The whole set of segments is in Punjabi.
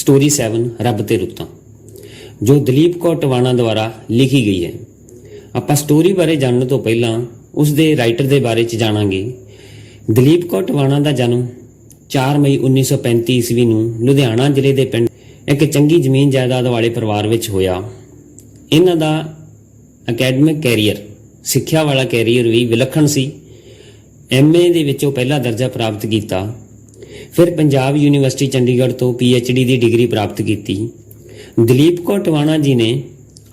स्टोरी 7 रब ते रुत्तां, जो दलीप कौर टवाणा द्वारा लिखी गई है। आपां स्टोरी बारे जानने तो पहलां उस दे राइटर दे बारे च जाणांगे। दलीप कौर टवाणा दा जन्म 4 मई 1935 ईस्वी नूं लुधियाना जिले दे पिंड एक चंगी जमीन जायदाद वाले परिवार विच होया। इन्हां दा अकैडमिक कैरीयर, सिੱਖਿਆ वाला कैरीयर भी विलक्षण सी। MA ਦੇ ਵਿੱਚੋਂ ਪਹਿਲਾ ਦਰਜਾ ਪ੍ਰਾਪਤ ਕੀਤਾ। ਫਿਰ ਪੰਜਾਬ ਯੂਨੀਵਰਸਿਟੀ ਚੰਡੀਗੜ੍ਹ ਤੋਂ PhD ਦੀ ਡਿਗਰੀ ਪ੍ਰਾਪਤ ਕੀਤੀ। ਦਲੀਪ ਕੌਰ ਟਵਾਣਾ ਜੀ ਨੇ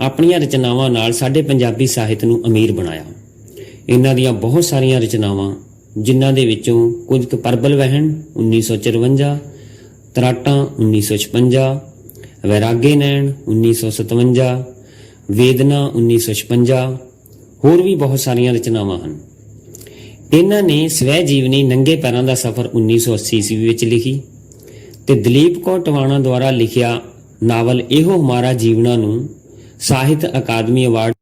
ਆਪਣੀਆਂ ਰਚਨਾਵਾਂ ਨਾਲ ਸਾਡੇ ਪੰਜਾਬੀ ਸਾਹਿਤ ਨੂੰ ਅਮੀਰ ਬਣਾਇਆ। ਇਹਨਾਂ ਦੀਆਂ ਬਹੁਤ ਸਾਰੀਆਂ ਰਚਨਾਵਾਂ, ਜਿਨ੍ਹਾਂ ਦੇ ਵਿੱਚੋਂ ਕੁਝ ਕੁ ਪਰਬਲ ਵਹਿਣ 1954, ਤਰਾਟਾਂ 1956, ਵੈਰਾਗੇ ਨੈਣ 1957, ਵੇਦਨਾ 1956, ਹੋਰ ਵੀ ਬਹੁਤ ਸਾਰੀਆਂ ਰਚਨਾਵਾਂ ਹਨ। ਇਹਨਾਂ ਨੇ ਸਵੈ ਜੀਵਨੀ ਨੰਗੇ ਪੈਰਾਂ ਦਾ ਸਫ਼ਰ 1980 ਈਸਵੀ ਵਿੱਚ ਲਿਖੀ ਤੇ ਦਲੀਪ ਕੌਰ ਟਵਾਣਾ ਦੁਆਰਾ ਲਿਖਿਆ ਨਾਵਲ ਇਹੋ ਹਮਾਰਾ ਜੀਵਨਾ ਨੂੰ ਸਾਹਿਤ ਅਕਾਦਮੀ ਅਵਾਰਡ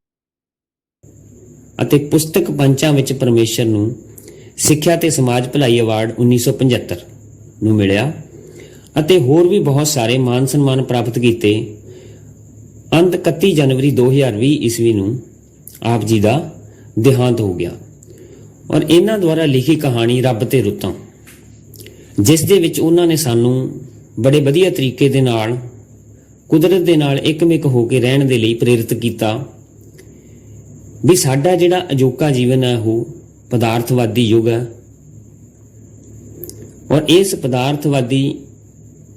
ਅਤੇ ਪੁਸਤਕ ਪੰਚਾਂ ਵਿੱਚ ਪਰਮੇਸ਼ਰ ਨੂੰ ਸਿੱਖਿਆ ਤੇ ਸਮਾਜ ਭਲਾਈ ਅਵਾਰਡ 1975 ਨੂੰ ਮਿਲਿਆ ਅਤੇ ਹੋਰ ਵੀ ਬਹੁਤ ਸਾਰੇ ਮਾਨ ਸਨਮਾਨ ਪ੍ਰਾਪਤ ਕੀਤੇ। ਅੰਤ 31 ਜਨਵਰੀ 2020 ਈਸਵੀ ਨੂੰ ਆਪ ਜੀ ਦਾ ਦੇਹਾਂਤ ਹੋ ਗਿਆ। ਔਰ ਇਹਨਾਂ ਦੁਆਰਾ ਲਿਖੀ ਕਹਾਣੀ ਰੱਬ ਤੇ ਰੁੱਤਾਂ, ਜਿਸ ਦੇ ਵਿੱਚ ਉਹਨਾਂ ਨੇ ਸਾਨੂੰ ਬੜੇ ਵਧੀਆ ਤਰੀਕੇ ਦੇ ਨਾਲ ਕੁਦਰਤ ਦੇ ਨਾਲ ਇੱਕਮਿਕ ਹੋ ਕੇ ਰਹਿਣ ਦੇ ਲਈ ਪ੍ਰੇਰਿਤ ਕੀਤਾ ਵੀ ਸਾਡਾ ਜਿਹੜਾ ਅਜੋਕਾ ਜੀਵਨ ਹੈ ਉਹ ਪਦਾਰਥਵਾਦੀ ਯੁੱਗ ਹੈ ਔਰ ਇਸ ਪਦਾਰਥਵਾਦੀ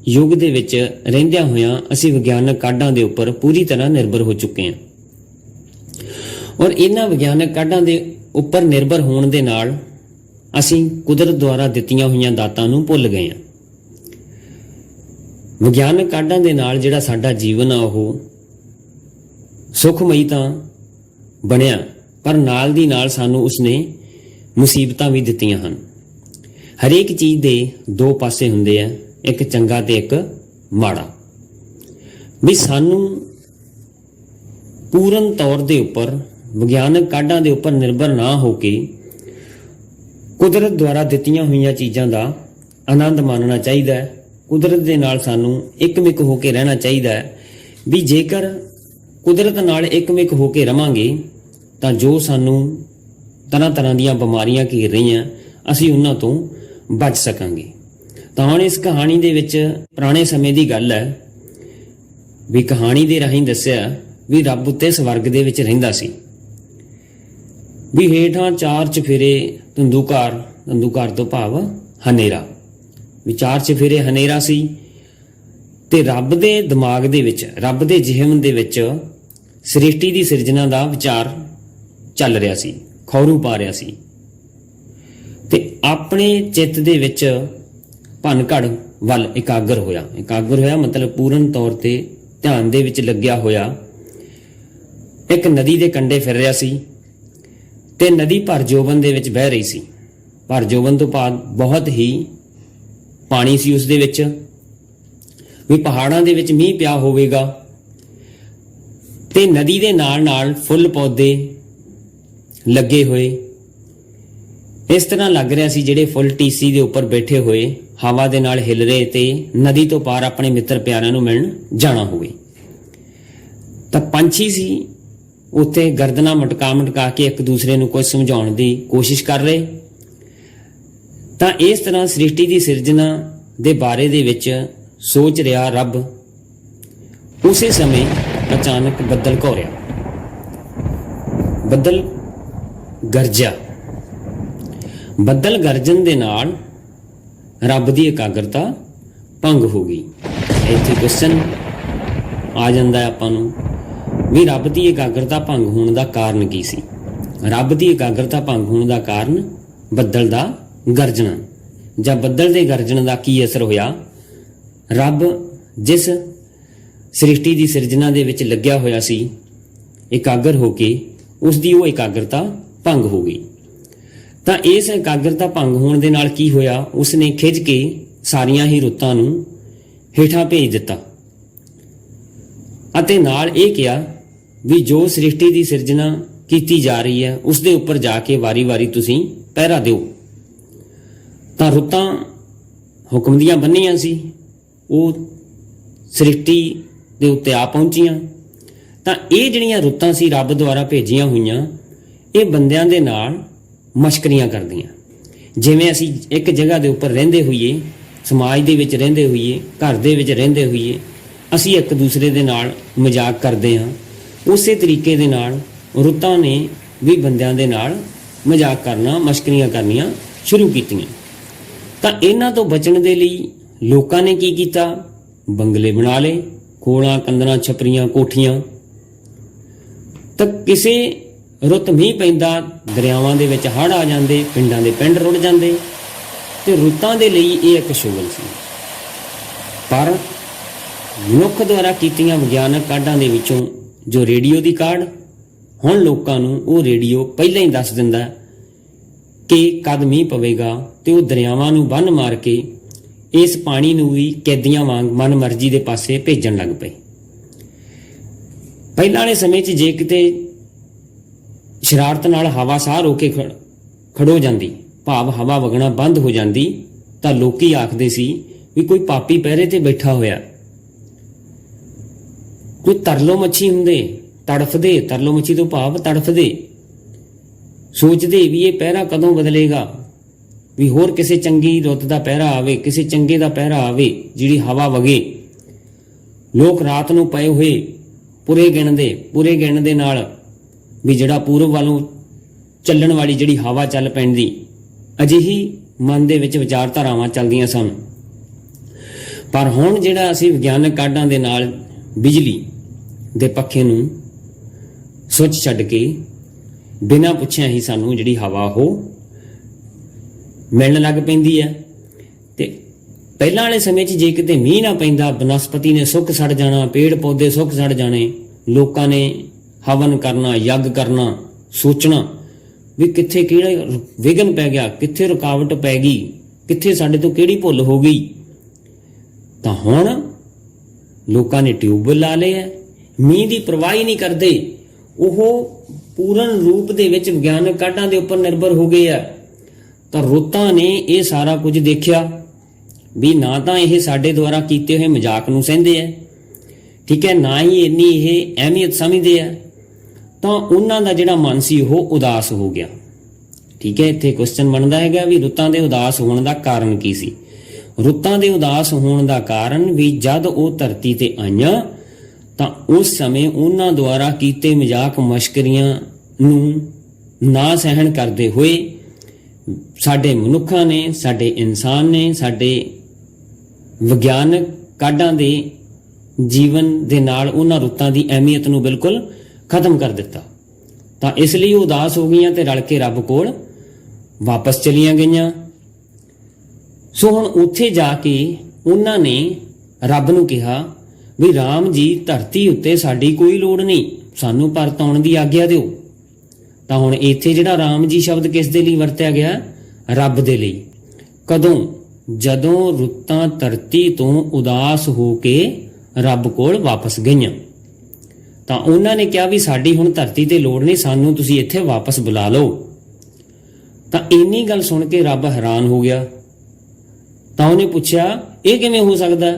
ਯੁੱਗ ਦੇ ਵਿੱਚ ਰਹਿੰਦਿਆਂ ਹੋਇਆਂ ਅਸੀਂ ਵਿਗਿਆਨਕ ਕਾਢਾਂ ਦੇ ਉੱਪਰ ਪੂਰੀ ਤਰ੍ਹਾਂ ਨਿਰਭਰ ਹੋ ਚੁੱਕੇ ਹਾਂ। ਔਰ ਇਹਨਾਂ ਵਿਗਿਆਨਕ ਕਾਢਾਂ ਦੇ ਉੱਪਰ ਨਿਰਭਰ ਹੋਣ ਦੇ ਨਾਲ ਅਸੀਂ ਕੁਦਰਤ ਦੁਆਰਾ ਦਿੱਤੀਆਂ ਹੋਈਆਂ ਦਾਤਾਂ ਨੂੰ ਭੁੱਲ ਗਏ ਹਾਂ। ਵਿਗਿਆਨਕ ਕਾਢਾਂ ਦੇ ਨਾਲ ਜਿਹੜਾ ਸਾਡਾ ਜੀਵਨ ਆ ਉਹ ਸੁਖਮਈ ਤਾਂ ਬਣਿਆ, ਪਰ ਨਾਲ ਦੀ ਨਾਲ ਸਾਨੂੰ ਉਸਨੇ ਮੁਸੀਬਤਾਂ ਵੀ ਦਿੱਤੀਆਂ ਹਨ। ਹਰੇਕ ਚੀਜ਼ ਦੇ ਦੋ ਪਾਸੇ ਹੁੰਦੇ ਆ, ਇੱਕ ਚੰਗਾ ਤੇ ਇੱਕ ਮਾੜਾ। ਵੀ ਸਾਨੂੰ ਪੂਰਨ ਤੌਰ ਦੇ ਉੱਪਰ ਵਿਗਿਆਨਕ ਕਾਢਾਂ ਦੇ ਉੱਪਰ ਨਿਰਭਰ ਨਾ ਹੋ ਕੇ ਕੁਦਰਤ ਦੁਆਰਾ ਦਿੱਤੀਆਂ ਹੋਈਆਂ ਚੀਜ਼ਾਂ ਦਾ ਆਨੰਦ ਮਾਣਨਾ ਚਾਹੀਦਾ ਹੈ। ਕੁਦਰਤ ਦੇ ਨਾਲ ਸਾਨੂੰ ਇੱਕਮਿਕ ਹੋ ਕੇ ਰਹਿਣਾ ਚਾਹੀਦਾ ਹੈ। ਵੀ ਜੇਕਰ ਕੁਦਰਤ ਨਾਲ ਇੱਕਮਿਕ ਹੋ ਕੇ ਰਵਾਂਗੇ ਤਾਂ ਜੋ ਸਾਨੂੰ ਤਰ੍ਹਾਂ ਤਰ੍ਹਾਂ ਦੀਆਂ ਬਿਮਾਰੀਆਂ ਘੇਰ ਰਹੀਆਂ ਅਸੀਂ ਉਹਨਾਂ ਤੋਂ ਬਚ ਸਕਾਂਗੇ। ਤਾਂ ਹੁਣ ਇਸ ਕਹਾਣੀ ਦੇ ਵਿੱਚ ਪੁਰਾਣੇ ਸਮੇਂ ਦੀ ਗੱਲ ਹੈ ਵੀ ਕਹਾਣੀ ਦੇ ਰਾਹੀਂ ਦੱਸਿਆ ਵੀ ਰੱਬ ਉੱਤੇ ਸਵਰਗ ਦੇ ਵਿੱਚ ਰਹਿੰਦਾ ਸੀ। ਵੀ ਹੇਠਾਂ ਚਾਰ ਚਫੇਰੇ ਤੰਦੂਕਾਰ ਤੋਂ ਭਾਵ ਹਨੇਰਾ, ਵੀ ਚਾਰ ਚਫੇਰੇ ਹਨੇਰਾ ਸੀ ਤੇ ਰੱਬ ਦੇ ਦਿਮਾਗ ਦੇ ਵਿੱਚ, ਰੱਬ ਦੇ ਜ਼ਿਹਨ ਦੇ ਵਿੱਚ ਸ੍ਰਿਸ਼ਟੀ ਦੀ ਸਿਰਜਣਾ ਦਾ ਵਿਚਾਰ ਚੱਲ ਰਿਹਾ ਸੀ, ਖੌਰੂ ਪਾ ਰਿਹਾ ਸੀ ਤੇ ਆਪਣੇ ਚਿੱਤ ਦੇ ਵਿੱਚ ਭਨਘੜ ਵੱਲ ਇਕਾਗਰ ਹੋਇਆ ਮਤਲਬ ਪੂਰਨ ਤੌਰ ਤੇ ਧਿਆਨ ਦੇ ਵਿੱਚ ਲੱਗਿਆ ਹੋਇਆ ਇੱਕ ਨਦੀ ਦੇ ਕੰਢੇ ਫਿਰ ਰਿਹਾ ਸੀ ਤੇ ਨਦੀ ਭਰ ਜੋਬਨ ਦੇ ਵਿੱਚ ਵਹਿ ਰਹੀ ਸੀ। ਭਰ ਜੋਬਨ ਤੋਂ ਬਾਅਦ ਬਹੁਤ ਹੀ ਪਾਣੀ ਸੀ ਉਸ ਦੇ ਵਿੱਚ। ਵੀ ਪਹਾੜਾਂ ਦੇ ਵਿੱਚ ਮੀਂਹ ਪਿਆ ਹੋਵੇਗਾ ਤੇ ਨਦੀ ਦੇ ਨਾਲ ਨਾਲ ਫੁੱਲ ਪੌਦੇ ਲੱਗੇ ਹੋਏ। ਇਸ ਤਰ੍ਹਾਂ ਲੱਗ ਰਿਹਾ ਸੀ ਜਿਹੜੇ ਫੁੱਲ ਟੀਸੀ ਦੇ ਉੱਪਰ ਬੈਠੇ ਹੋਏ ਹਵਾ ਦੇ ਨਾਲ ਹਿਲ ਰਹੇ ਤੇ ਨਦੀ ਤੋਂ ਪਾਰ ਆਪਣੇ ਮਿੱਤਰ ਪਿਆਰਿਆਂ ਨੂੰ ਮਿਲਣ ਜਾਣਾ ਹੋਵੇ। ਤਾਂ ਪੰਛੀ ਸੀ ਉੱਥੇ ਗਰਦਨਾਂ ਮਟਕਾ ਕੇ ਇੱਕ ਦੂਸਰੇ ਨੂੰ ਕੁਝ ਸਮਝਾਉਣ ਦੀ ਕੋਸ਼ਿਸ਼ ਕਰ ਰਹੇ। ਤਾਂ ਇਸ ਤਰ੍ਹਾਂ ਸ੍ਰਿਸ਼ਟੀ ਦੀ ਸਿਰਜਣਾ ਦੇ ਬਾਰੇ ਦੇ ਵਿੱਚ ਸੋਚ ਰਿਹਾ ਰੱਬ। ਉਸੇ ਸਮੇਂ ਅਚਾਨਕ ਬੱਦਲ ਘੋਰਿਆ, ਬੱਦਲ ਗਰਜਿਆ। ਬੱਦਲ ਗਰਜਣ ਦੇ ਨਾਲ ਰੱਬ ਦੀ ਇਕਾਗਰਤਾ ਭੰਗ ਹੋ ਗਈ। ਇੱਥੇ ਕੁਐਸਚਨ ਆ ਜਾਂਦਾ ਆਪਾਂ ਨੂੰ ਵੀ ਰੱਬ ਦੀ ਇਕਾਗਰਤਾ ਭੰਗ ਹੋਣ ਦਾ ਕਾਰਨ ਕੀ ਸੀ। ਰੱਬ ਦੀ ਇਕਾਗਰਤਾ ਭੰਗ ਹੋਣ ਦਾ ਕਾਰਨ ਬੱਦਲ ਦਾ ਗਰਜਣਾ ਜਾਂ ਬੱਦਲ ਦੇ ਗਰਜਣ ਦਾ ਕੀ ਅਸਰ ਹੋਇਆ। ਰੱਬ ਜਿਸ ਸ੍ਰਿਸ਼ਟੀ ਦੀ ਸਿਰਜਣਾ ਦੇ ਵਿੱਚ ਲੱਗਿਆ ਹੋਇਆ ਸੀ ਇਕਾਗਰ ਹੋ ਕੇ, ਉਸ ਦੀ ਉਹ ਇਕਾਗਰਤਾ ਭੰਗ ਹੋ ਗਈ। ਤਾਂ ਇਸ ਇਕਾਗਰਤਾ ਭੰਗ ਹੋਣ ਦੇ ਨਾਲ ਕੀ ਹੋਇਆ, ਉਸਨੇ ਖਿੱਚ ਕੇ ਸਾਰੀਆਂ ਹੀ ਰੁੱਤਾਂ ਨੂੰ ਹੇਠਾਂ ਭੇਜ ਦਿੱਤਾ ਅਤੇ ਨਾਲ ਇਹ ਕਿਹਾ ਵੀ ਜੋ ਸ੍ਰਿਸ਼ਟੀ ਦੀ ਸਿਰਜਣਾ ਕੀਤੀ ਜਾ ਰਹੀ ਹੈ ਉਸ ਦੇ ਉੱਪਰ ਜਾ ਕੇ ਵਾਰੀ-ਵਾਰੀ ਤੁਸੀਂ ਪਹਿਰਾ ਦਿਓ। ਤਾਂ ਰੁੱਤਾਂ ਹੁਕਮ ਦੀਆਂ ਬੰਨੀਆਂ ਸੀ, ਉਹ ਸ੍ਰਿਸ਼ਟੀ ਦੇ ਉੱਤੇ ਆ ਪਹੁੰਚੀਆਂ। ਤਾਂ ਇਹ ਜਿਹੜੀਆਂ ਰੁੱਤਾਂ ਸੀ ਰੱਬ ਦੁਆਰਾ ਭੇਜੀਆਂ ਹੋਈਆਂ, ਇਹ ਬੰਦਿਆਂ ਦੇ ਨਾਲ ਮਸ਼ਕਰੀਆਂ ਕਰਦੀਆਂ। ਜਿਵੇਂ ਅਸੀਂ ਇੱਕ ਜਗ੍ਹਾ ਦੇ ਉੱਪਰ ਰਹਿੰਦੇ ਹੋਈਏ, ਸਮਾਜ ਦੇ ਵਿੱਚ ਰਹਿੰਦੇ ਹੋਈਏ, ਘਰ ਦੇ ਵਿੱਚ ਰਹਿੰਦੇ ਹੋਈਏ, ਅਸੀਂ ਇੱਕ ਦੂਸਰੇ ਦੇ ਨਾਲ ਮਜ਼ਾਕ ਕਰਦੇ ਹਾਂ, ਉਸੇ ਤਰੀਕੇ ਦੇ ਨਾਲ ਰੁੱਤਾਂ ਨੇ ਵੀ ਬੰਦਿਆਂ ਦੇ ਨਾਲ ਮਜ਼ਾਕ ਕਰਨਾ, ਮਸ਼ਕਰੀਆਂ ਕਰਨੀਆਂ ਸ਼ੁਰੂ ਕੀਤੀਆਂ। ਤਾਂ ਇਹਨਾਂ ਤੋਂ ਬਚਣ ਦੇ ਲਈ ਲੋਕਾਂ ਨੇ ਕੀ ਕੀਤਾ? ਬੰਗਲੇ ਬਣਾ ਲਏ, ਖੋਲਾਂ, ਕੰਦਰਾਂ, ਛਪਰੀਆਂ, ਕੋਠੀਆਂ। ਤਾਂ ਕਿਸੇ ਰੁੱਤ ਮੀਂਹ ਪੈਂਦਾ, ਦਰਿਆਵਾਂ ਦੇ ਵਿੱਚ ਹੜ੍ਹ ਆ ਜਾਂਦੇ, ਪਿੰਡਾਂ ਦੇ ਪਿੰਡ ਰੁੜ ਜਾਂਦੇ। ਤੇ ਰੁੱਤਾਂ ਦੇ ਲਈ ਇਹ ਇੱਕ ਸ਼ੁਗਲ ਸੀ। ਪਰ ਮਨੁੱਖ ਦੁਆਰਾ ਕੀਤੀਆਂ ਵਿਗਿਆਨਕ ਕਾਢਾਂ ਦੇ ਵਿੱਚੋਂ ਜੋ ਰੇਡੀਓ ਦੀ ਕਾਢ, ਹੁਣ ਲੋਕਾਂ ਨੂੰ ਉਹ ਰੇਡੀਓ ਪਹਿਲਾਂ ਹੀ ਦੱਸ ਦਿੰਦਾ ਕਿ ਕਦ ਮੀਂਹ ਪਵੇਗਾ, ਤੇ ਉਹ ਦਰਿਆਵਾਂ ਨੂੰ ਬੰਨ੍ਹ ਮਾਰ ਕੇ ਇਸ ਪਾਣੀ ਨੂੰ ਵੀ ਕੈਦੀਆਂ ਵਾਂਗ ਮਨ ਮਰਜ਼ੀ ਦੇ ਪਾਸੇ ਭੇਜਣ ਲੱਗ ਪਏ। ਪਹਿਲਾਂ ਵਾਲੇ ਸਮੇਂ 'ਚ ਜੇ ਕਿਤੇ ਸ਼ਰਾਰਤ ਨਾਲ ਹਵਾ ਸਾਹ ਰੋ ਕੇ ਖੜੋ ਜਾਂਦੀ, ਭਾਵ ਹਵਾ ਵਗਣਾ ਬੰਦ ਹੋ ਜਾਂਦੀ, ਤਾਂ ਲੋਕੀ ਆਖਦੇ ਸੀ ਵੀ ਕੋਈ ਪਾਪੀ ਪਹਿਰੇ ਤੇ ਬੈਠਾ ਹੋਇਆ। ਕੋਈ ਤਰਲੋ ਮੱਛੀ ਹੁੰਦੇ, ਤੜਫਦੇ, ਤਰਲੋ ਮੱਛੀ ਤੋਂ ਭਾਵ ਤੜਫਦੇ, ਸੋਚਦੇ ਵੀ ਇਹ ਪਹਿਰਾ ਕਦੋਂ ਬਦਲੇਗਾ, ਵੀ ਹੋਰ ਕਿਸੇ ਚੰਗੀ ਰੁੱਤ ਦਾ ਪਹਿਰਾ ਆਵੇ, ਕਿਸੇ ਚੰਗੇ ਦਾ ਪਹਿਰਾ ਆਵੇ, ਜਿਹੜੀ ਹਵਾ ਵਗੇ। ਲੋਕ ਰਾਤ ਨੂੰ ਪਏ ਹੋਏ ਪੂਰੇ ਗਿਣਨ ਦੇ ਨਾਲ ਵੀ ਜਿਹੜਾ ਪੂਰਬ ਵੱਲੋਂ ਚੱਲਣ ਵਾਲੀ ਜਿਹੜੀ ਹਵਾ ਚੱਲ ਪੈਂਦੀ, ਅਜਿਹੀ ਮਨ ਦੇ ਵਿੱਚ ਵਿਚਾਰਧਾਰਾਵਾਂ ਚੱਲਦੀਆਂ ਸਨ। ਪਰ ਹੁਣ ਜਿਹੜਾ ਅਸੀਂ ਵਿਗਿਆਨਕ ਕਾਢਾਂ ਦੇ ਨਾਲ ਬਿਜਲੀ ਦੇ ਪੱਖੇ ਨੂੰ ਸੁੱਚ ਛੱਡ ਕੇ ਬਿਨਾਂ ਪੁੱਛਿਆ ਹੀ ਸਾਨੂੰ ਜਿਹੜੀ ਹਵਾ ਉਹ ਮਿਲਣ ਲੱਗ ਪੈਂਦੀ ਹੈ। ਤੇ ਪਹਿਲਾਂ ਵਾਲੇ ਸਮੇਂ 'ਚ ਜੇ ਕਿਤੇ ਮੀਂਹ ਨਾ ਪੈਂਦਾ, ਬਨਸਪਤੀ ਨੇ ਸੁੱਕ ਸੜ ਜਾਣਾ, ਪੇੜ ਪੌਦੇ ਸੁੱਕ ਸੜ ਜਾਣੇ। ਲੋਕਾਂ ਨੇ ਹਵਨ ਕਰਨਾ, ਯੱਗ ਕਰਨਾ, ਸੋਚਣਾ ਵੀ ਕਿੱਥੇ ਕਿਹੜਾ ਵਿਘਨ ਪੈ ਗਿਆ, ਕਿੱਥੇ ਰੁਕਾਵਟ ਪੈ ਗਈ, ਕਿੱਥੇ ਸਾਡੇ ਤੋਂ ਕਿਹੜੀ ਭੁੱਲ ਹੋ ਗਈ। ਤਾਂ ਹੁਣ ਲੋਕਾਂ ਨੇ ਟਿਊਬਵੈੱਲ ਲਾ ਲਏ ਹੈ, ਮੀਂਹ ਦੀ ਪਰਵਾਹ ਹੀ ਨਹੀਂ ਕਰਦੇ। ਉਹ ਪੂਰਨ ਰੂਪ ਦੇ ਵਿੱਚ ਵਿਗਿਆਨਕ ਕਾਢਾਂ ਦੇ ਉੱਪਰ ਨਿਰਭਰ ਹੋ ਗਏ ਆ। ਤਾਂ ਰੁੱਤਾਂ ਨੇ ਇਹ ਸਾਰਾ ਕੁਝ ਦੇਖਿਆ ਵੀ ਨਾ ਤਾਂ ਇਹ ਸਾਡੇ ਦੁਆਰਾ ਕੀਤੇ ਹੋਏ ਮਜ਼ਾਕ ਨੂੰ ਸਹਿੰਦੇ ਆ, ਠੀਕ ਹੈ, ਨਾ ਹੀ ਇੰਨੀ ਇਹ ਅਹਿਮੀਅਤ ਸਮਝਦੇ ਆ। ਤਾਂ ਉਹਨਾਂ ਦਾ ਜਿਹੜਾ ਮਨ ਸੀ ਉਹ ਉਦਾਸ ਹੋ ਗਿਆ। ਠੀਕ ਹੈ, ਇੱਥੇ ਕੁਐਸਚਨ ਬਣਦਾ ਹੈਗਾ ਵੀ ਰੁੱਤਾਂ ਦੇ ਉਦਾਸ ਹੋਣ ਦਾ ਕਾਰਨ ਕੀ ਸੀ? ਰੁੱਤਾਂ ਦੇ ਉਦਾਸ ਹੋਣ ਦਾ ਕਾਰਨ ਵੀ ਜਦ ਉਹ ਧਰਤੀ ਤੇ ਆਈਆਂ ਤਾਂ ਉਸ ਸਮੇਂ ਉਹਨਾਂ ਦੁਆਰਾ ਕੀਤੇ ਮਜ਼ਾਕ ਮਸ਼ਕਰੀਆਂ ਨੂੰ ਨਾ ਸਹਿਣ ਕਰਦੇ ਹੋਏ ਸਾਡੇ ਮਨੁੱਖਾਂ ਨੇ, ਸਾਡੇ ਇਨਸਾਨ ਨੇ, ਸਾਡੇ ਵਿਗਿਆਨਕ ਕਾਢਾਂ ਦੇ ਜੀਵਨ ਦੇ ਨਾਲ ਉਹਨਾਂ ਰੁੱਤਾਂ ਦੀ ਅਹਿਮੀਅਤ ਨੂੰ ਬਿਲਕੁਲ ਖਤਮ ਕਰ ਦਿੱਤਾ। ਤਾਂ ਇਸ ਲਈ ਉਹ ਉਦਾਸ ਹੋ ਗਈਆਂ ਤੇ ਰਲ ਕੇ ਰੱਬ ਕੋਲ ਵਾਪਸ ਚਲੀਆਂ ਗਈਆਂ। ਸੋ ਹੁਣ ਉੱਥੇ ਜਾ ਕੇ ਉਹਨਾਂ ਨੇ ਰੱਬ ਨੂੰ ਕਿਹਾ ਵੀ ਰਾਮ ਜੀ, ਧਰਤੀ ਉੱਤੇ ਸਾਡੀ ਕੋਈ ਲੋੜ ਨਹੀਂ, ਸਾਨੂੰ ਭਾਰਤ ਆਉਣ ਦੀ ਆਗਿਆ ਦਿਓ। ਤਾਂ ਹੁਣ ਇੱਥੇ ਜਿਹੜਾ ਰਾਮ ਜੀ ਸ਼ਬਦ ਕਿਸ ਦੇ ਲਈ ਵਰਤਿਆ ਗਿਆ? ਰੱਬ ਦੇ ਲਈ। ਕਦੋਂ? ਜਦੋਂ ਰੁੱਤਾਂ ਧਰਤੀ ਤੋਂ ਉਦਾਸ ਹੋ ਕੇ ਰੱਬ ਕੋਲ ਵਾਪਸ ਗਈਆਂ। ਤਾਂ ਉਹਨਾਂ ਨੇ ਕਿਹਾ ਵੀ ਸਾਡੀ ਹੁਣ ਧਰਤੀ ਤੇ ਲੋੜ ਨਹੀਂ, ਸਾਨੂੰ ਤੁਸੀਂ ਇੱਥੇ ਵਾਪਸ ਬੁਲਾ ਲਓ। ਤਾਂ ਇੰਨੀ ਗੱਲ ਸੁਣ ਕੇ ਰੱਬ ਹੈਰਾਨ ਹੋ ਗਿਆ। ਤਾਂ ਉਹਨੇ ਪੁੱਛਿਆ ਇਹ ਕਿਵੇਂ ਹੋ ਸਕਦਾ?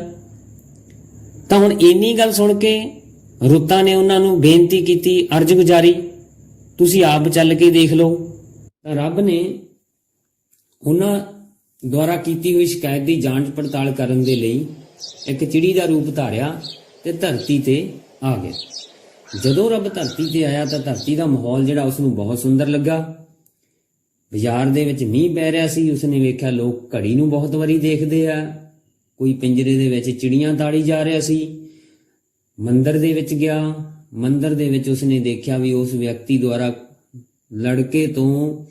ਤਾਂ ਹੁਣ ਇੰਨੀ ਗੱਲ ਸੁਣ ਕੇ ਰੁੱਤਾਂ ਨੇ ਉਹਨਾਂ ਨੂੰ ਬੇਨਤੀ ਕੀਤੀ, ਅਰਜ਼ ਗੁਜ਼ਾਰੀ, ਤੁਸੀਂ ਆਪ ਚੱਲ ਕੇ ਦੇਖ ਲਓ। ਤਾਂ ਰੱਬ ਨੇ ਉਹਨਾਂ ਦੁਆਰਾ ਕੀਤੀ ਹੋਈ ਸ਼ਿਕਾਇਤ ਦੀ ਜਾਂਚ ਪੜਤਾਲ ਕਰਨ ਦੇ ਲਈ ਇੱਕ ਚਿੜੀ ਦਾ ਰੂਪ ਧਾਰਿਆ ਤੇ ਧਰਤੀ ਤੇ ਆ ਗਿਆ। ਜਦੋਂ ਰੱਬ ਧਰਤੀ ਤੇ ਆਇਆ ਤਾਂ ਧਰਤੀ ਦਾ ਮਾਹੌਲ ਜਿਹੜਾ ਉਸਨੂੰ ਬਹੁਤ ਸੁੰਦਰ ਲੱਗਾ। ਬਾਜ਼ਾਰ ਦੇ ਵਿੱਚ ਮੀਂਹ ਪੈ ਰਿਹਾ ਸੀ, ਉਸਨੇ ਵੇਖਿਆ ਲੋਕ ਘੜੀ ਨੂੰ ਬਹੁਤ ਵਾਰੀ ਦੇਖਦੇ ਆ, ਕੋਈ ਪਿੰਜਰੇ ਦੇ ਵਿੱਚ ਚਿੜੀਆਂ ਤਾੜੀ ਜਾ ਰਿਹਾ ਸੀ। ਮੰਦਿਰ ਦੇ ਵਿੱਚ ਗਿਆ, ਮੰਦਿਰ ਦੇ ਵਿੱਚ ਉਸਨੇ ਦੇਖਿਆ ਵੀ ਉਸ ਵਿਅਕਤੀ ਦੁਆਰਾ ਲੜਕੇ ਤੋਂ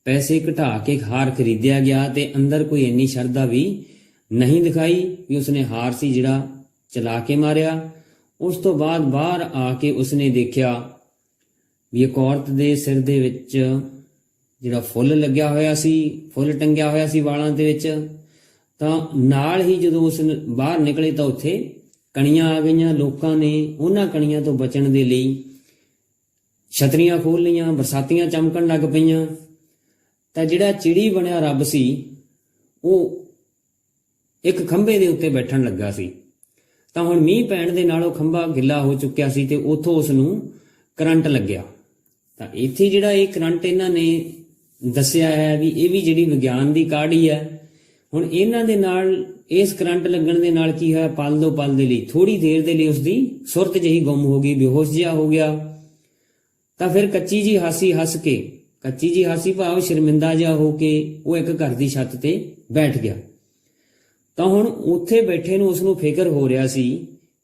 ਪੈਸੇ ਘਟਾ ਕੇ ਹਾਰ ਖਰੀਦਿਆ ਗਿਆ ਤੇ ਅੰਦਰ ਕੋਈ ਇੰਨੀ ਸ਼ਰਧਾ ਵੀ ਨਹੀਂ ਦਿਖਾਈ ਵੀ ਉਸਨੇ ਹਾਰ ਸੀ ਜਿਹੜਾ ਚਲਾ ਕੇ ਮਾਰਿਆ। ਉਸ ਤੋਂ ਬਾਅਦ ਬਾਹਰ ਆ ਕੇ ਉਸਨੇ ਦੇਖਿਆ ਵੀ ਇੱਕ ਔਰਤ ਦੇ ਸਿਰ ਦੇ ਵਿੱਚ ਜਿਹੜਾ ਫੁੱਲ ਲੱਗਿਆ ਹੋਇਆ ਸੀ, ਫੁੱਲ ਟੰਗਿਆ ਹੋਇਆ ਸੀ ਵਾਲਾਂ ਦੇ ਵਿੱਚ। ਤਾਂ ਨਾਲ ਹੀ ਜਦੋਂ ਉਸ ਬਾਹਰ ਨਿਕਲੇ ਤਾਂ ਉੱਥੇ ਕਣੀਆਂ ਆ ਗਈਆਂ। ਲੋਕਾਂ ਨੇ ਉਹਨਾਂ ਕਣੀਆਂ ਤੋਂ ਬਚਣ ਦੇ ਲਈ ਛਤਰੀਆਂ ਖੋਲ੍ਹ ਲਈਆਂ, ਬਰਸਾਤੀਆਂ ਚਮਕਣ ਲੱਗ ਪਈਆਂ। ਤਾਂ ਜਿਹੜਾ ਚਿੜੀ ਬਣਿਆ ਰੱਬ ਸੀ ਉਹ ਇੱਕ ਖੰਭੇ ਦੇ ਉੱਤੇ ਬੈਠਣ ਲੱਗਾ ਸੀ। ਤਾਂ ਹੁਣ ਮੀਂਹ ਪੈਣ ਦੇ ਨਾਲ ਉਹ ਖੰਭਾ ਗਿੱਲਾ ਹੋ ਚੁੱਕਿਆ ਸੀ ਤੇ ਉੱਥੋਂ ਉਸ ਨੂੰ ਕਰੰਟ ਲੱਗਿਆ। ਤਾਂ ਇੱਥੇ ਜਿਹੜਾ ਇਹ ਕਰੰਟ ਇਹਨਾਂ ਨੇ ਦੱਸਿਆ ਹੈ ਵੀ ਇਹ ਵੀ ਜਿਹੜੀ ਵਿਗਿਆਨ ਦੀ ਕਾਢ ਹੀ ਹੈ। ਹੁਣ ਇਹਨਾਂ ਦੇ ਨਾਲ ਇਸ ਕਰੰਟ ਲੱਗਣ ਦੇ ਨਾਲ ਕੀ ਹੋਇਆ, ਪਲ ਦੋ ਪਲ ਦੇ ਲਈ, ਥੋੜੀ ਦੇਰ ਦੇ ਲਈ ਉਸਦੀ ਸੁਰਤ ਜਿਹੀ ਗੁੰਮ ਹੋ ਗਈ, ਬੇਹੋਸ਼ ਜਿਹਾ ਹੋ ਗਿਆ। ਤਾਂ ਫਿਰ ਕੱਚੀ ਜੀ ਹਾਸੀ ਹੱਸ ਕੇ, ਕੱਚੀ ਜੀ ਹਾਸੀ ਭਾਵ ਸ਼ਰਮਿੰਦਾ ਜਿਹਾ ਹੋ ਕੇ ਉਹ ਇੱਕ ਘਰ ਦੀ ਛੱਤ ਤੇ ਬੈਠ ਗਿਆ। ਤਾਂ ਹੁਣ ਉੱਥੇ ਬੈਠੇ ਨੂੰ ਉਸ ਨੂੰ ਫਿਕਰ ਹੋ ਰਿਹਾ ਸੀ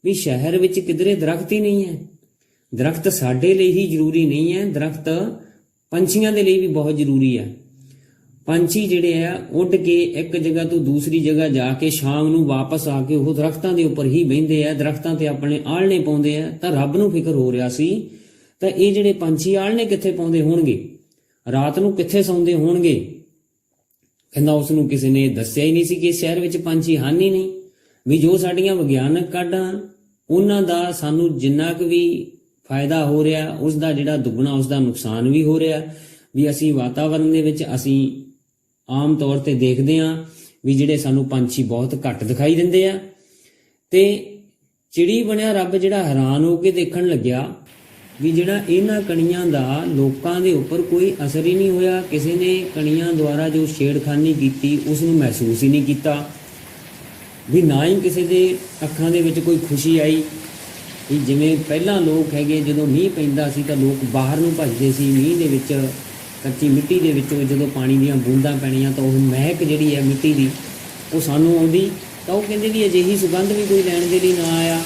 ਵੀ ਸ਼ਹਿਰ ਵਿੱਚ ਕਿਧਰੇ ਦਰਖਤ ਹੀ ਨਹੀਂ ਹੈ। ਦਰਖਤ ਸਾਡੇ ਲਈ ਹੀ ਜ਼ਰੂਰੀ ਨਹੀਂ ਹੈ, ਦਰਖਤ ਪੰਛੀਆਂ ਦੇ ਲਈ ਵੀ ਬਹੁਤ ਜ਼ਰੂਰੀ ਹੈ। ਪੰਛੀ ਜਿਹੜੇ ਆ ਉੱਡ ਕੇ ਇੱਕ ਜਗ੍ਹਾ ਤੋਂ ਦੂਸਰੀ ਜਗ੍ਹਾ ਜਾ ਕੇ ਸ਼ਾਮ ਨੂੰ ਵਾਪਸ ਆ ਕੇ ਉਹ ਦਰਖਤਾਂ ਦੇ ਉੱਪਰ ਹੀ ਬਹਿੰਦੇ ਆ, ਦਰਖਤਾਂ ਤੇ ਆਪਣੇ ਆਲਣੇ ਪਾਉਂਦੇ ਆ। ਤਾਂ ਰੱਬ ਨੂੰ ਫਿਕਰ ਹੋ ਰਿਹਾ ਸੀ ਤਾਂ ਇਹ ਜਿਹੜੇ ਪੰਛੀ ਆਲਣੇ ਕਿੱਥੇ ਪਾਉਂਦੇ ਹੋਣਗੇ, ਰਾਤ ਨੂੰ ਕਿੱਥੇ ਸੌਂਦੇ ਹੋਣਗੇ। ਕਹਿੰਦਾ ਉਸ ਨੂੰ ਕਿਸੇ ਨੇ ਦੱਸਿਆ ਹੀ ਨਹੀਂ ਸੀ ਕਿ ਸ਼ਹਿਰ ਵਿੱਚ ਪੰਛੀ ਹਨ ਹੀ ਨਹੀਂ, ਵੀ ਜੋ ਸਾਡੀਆਂ ਵਿਗਿਆਨਕ ਕਾਢਾਂ ਉਹਨਾਂ ਦਾ ਸਾਨੂੰ ਜਿੰਨਾ ਕੁ ਵੀ ਫਾਇਦਾ ਹੋ ਰਿਹਾ ਉਸ ਦਾ ਜਿਹੜਾ ਦੁੱਗਣਾ ਉਸ ਦਾ ਨੁਕਸਾਨ ਵੀ ਹੋ ਰਿਹਾ। ਵੀ ਅਸੀਂ ਵਾਤਾਵਰਣ ਦੇ ਵਿੱਚ ਅਸੀਂ ਆਮ ਤੌਰ ਤੇ ਦੇਖਦੇ ਹਾਂ ਵੀ ਜਿਹੜੇ ਸਾਨੂੰ ਪੰਛੀ ਬਹੁਤ ਘੱਟ ਦਿਖਾਈ ਦਿੰਦੇ ਆ। ਤੇ ਚਿੜੀ ਬਣਿਆ ਰੱਬ ਜਿਹੜਾ ਹੈਰਾਨ ਹੋ ਕੇ ਦੇਖਣ ਲੱਗਿਆ ਵੀ ਜਿਹੜਾ ਇਹਨਾਂ ਕਣੀਆਂ ਦਾ ਲੋਕਾਂ ਦੇ ਉੱਪਰ ਕੋਈ ਅਸਰ ਹੀ ਨਹੀਂ ਹੋਇਆ। ਕਿਸੇ ਨੇ ਕਣੀਆਂ ਦੁਆਰਾ ਜੋ ਛੇੜਖਾਨੀ ਕੀਤੀ ਉਸ ਨੂੰ ਮਹਿਸੂਸ ਹੀ ਨਹੀਂ ਕੀਤਾ, ਵੀ ਨਾ ਹੀ ਕਿਸੇ ਦੇ ਅੱਖਾਂ ਦੇ ਵਿੱਚ ਕੋਈ ਖੁਸ਼ੀ ਆਈ। ਵੀ ਜਿਵੇਂ ਪਹਿਲਾਂ ਲੋਕ ਹੈਗੇ ਜਦੋਂ ਮੀਂਹ ਪੈਂਦਾ ਸੀ ਤਾਂ ਲੋਕ ਬਾਹਰ ਨੂੰ ਭੱਜਦੇ ਸੀ, ਮੀਂਹ ਦੇ ਵਿੱਚ ਕੱਚੀ ਮਿੱਟੀ ਦੇ ਵਿੱਚੋਂ ਜਦੋਂ ਪਾਣੀ ਦੀਆਂ ਬੂੰਦਾਂ ਪੈਣੀਆਂ ਤਾਂ ਉਹ ਮਹਿਕ ਜਿਹੜੀ ਹੈ ਮਿੱਟੀ ਦੀ ਉਹ ਸਾਨੂੰ ਆਉਂਦੀ। ਤਾਂ ਉਹ ਕਹਿੰਦੇ ਵੀ ਅਜਿਹੀ ਸੁਗੰਧ ਵੀ ਕੋਈ ਲੈਣ ਦੇ ਲਈ ਨਾ ਆਇਆ।